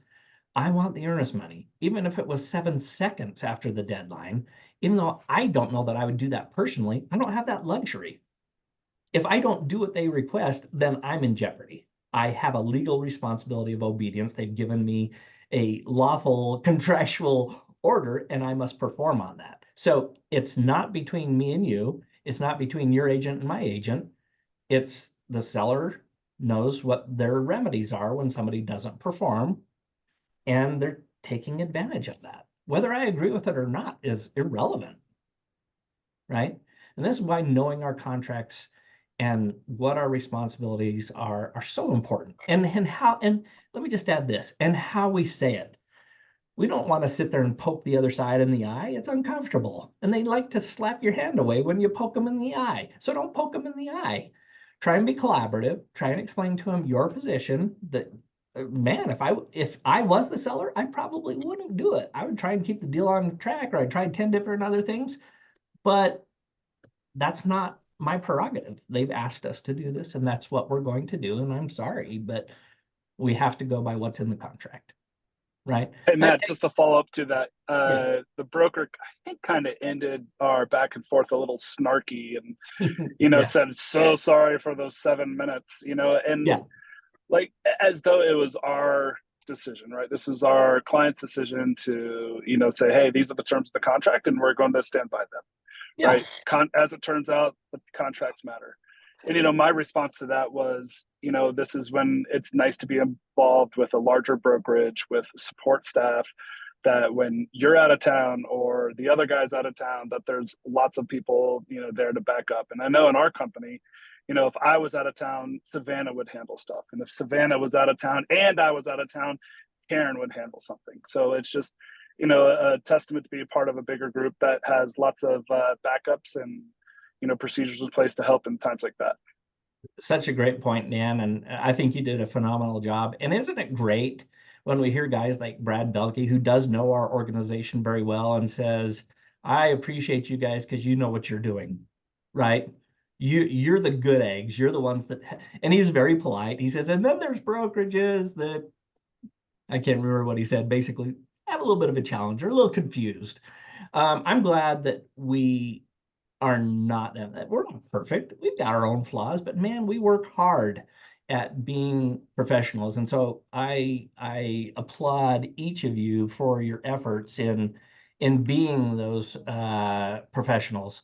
I want the earnest money, even if it was 7 seconds after the deadline, even though I don't know that I would do that personally, I don't have that luxury. If I don't do what they request, then I'm in jeopardy. I have a legal responsibility of obedience. They've given me a lawful contractual order and I must perform on that. So it's not between me and you. It's not between your agent and my agent. It's the seller knows what their remedies are when somebody doesn't perform, and they're taking advantage of that. Whether I agree with it or not is irrelevant, right? And this is why knowing our contracts and what our responsibilities are so important. And let me just add this, and how we say it. We don't want to sit there and poke the other side in the eye. It's uncomfortable. And they like to slap your hand away when you poke them in the eye. So don't poke them in the eye. Try and be collaborative. Try and explain to them your position that, man, if I was the seller, I probably wouldn't do it. I would try and keep the deal on track, or I'd try 10 different other things. But that's not my prerogative. They've asked us to do this, and that's what we're going to do. And I'm sorry, but we have to go by what's in the contract. Right. Hey, Matt, just to follow up to that, the broker, I think, kind of ended our back and forth a little snarky and, said, so sorry for those 7 minutes, and like, as though it was our decision, right? This is our client's decision to, say, hey, these are the terms of the contract and we're going to stand by them, right? As it turns out, the contracts matter. And, my response to that was, this is when it's nice to be involved with a larger brokerage with support staff, that when you're out of town or the other guy's out of town, that there's lots of people, there to back up. And I know in our company, if I was out of town, Savannah would handle stuff. And if Savannah was out of town and I was out of town, Karen would handle something. So it's just, a testament to be a part of a bigger group that has lots of backups and, procedures in place to help in times like that. Such a great point, Dan, and I think you did a phenomenal job. And isn't it great when we hear guys like Brad Belke, who does know our organization very well, and says, I appreciate you guys because you know what you're doing, right? You're the good eggs. You're the ones that, and he's very polite. He says, and then there's brokerages that, I can't remember what he said, basically have a little bit of a challenge or a little confused. I'm glad that we are not, we're not perfect. We've got our own flaws, but man, we work hard at being professionals. And so I applaud each of you for your efforts in being those professionals.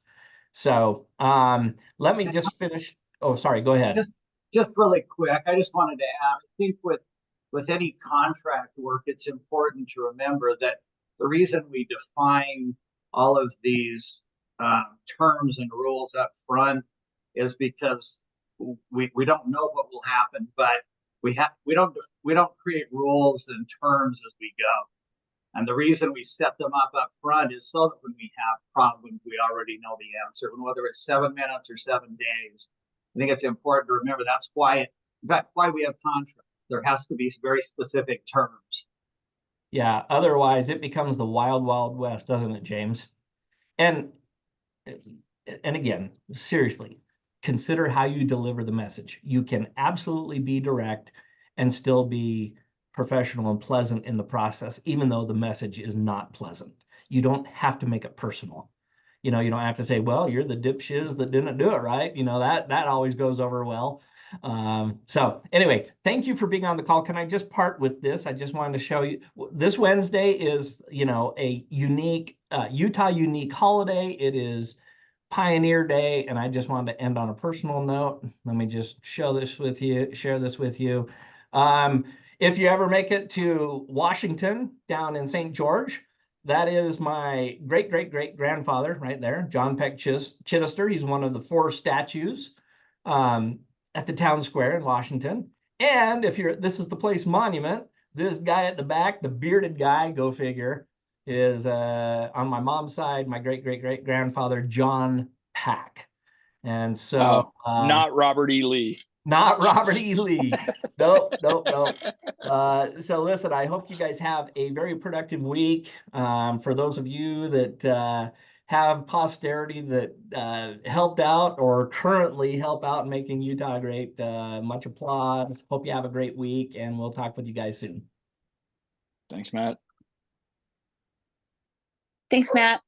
So let me just finish. Oh, sorry, go ahead. Just really quick, I just wanted to add, I think with any contract work, it's important to remember that the reason we define all of these terms and rules up front is because we don't know what will happen, but we don't create rules and terms as we go. And the reason we set them up front is so that when we have problems, we already know the answer. And whether it's 7 minutes or 7 days, I think it's important to remember that's why we have contracts. There has to be very specific terms. Yeah, otherwise it becomes the wild, wild west, doesn't it, James? And again, seriously, consider how you deliver the message. You can absolutely be direct and still be professional and pleasant in the process, even though the message is not pleasant. You don't have to make it personal. You know, you don't have to say, well, you're the dipshiz that didn't do it right. You know, that always goes over well. So anyway, thank you for being on the call. Can I just part with this? I just wanted to show you this Wednesday is, you know, a unique Utah unique holiday. It is Pioneer Day, and I just wanted to end on a personal note. Let me just share this with you. If you ever make it to Washington down in St. George, that is my great grandfather right there, John Peck Chittister. He's one of the 4 statues at the town square in Washington. And if this is the place monument, this guy at the back, the bearded guy, go figure, is on my mom's side, my great grandfather, John Pack. And so not Robert E. Lee. Not Robert E. Lee. Nope. So listen, I hope you guys have a very productive week. For those of you that have posterity that helped out or currently help out in making Utah great, much applause. Hope you have a great week, and we'll talk with you guys soon. Thanks, Matt. Thanks, Matt.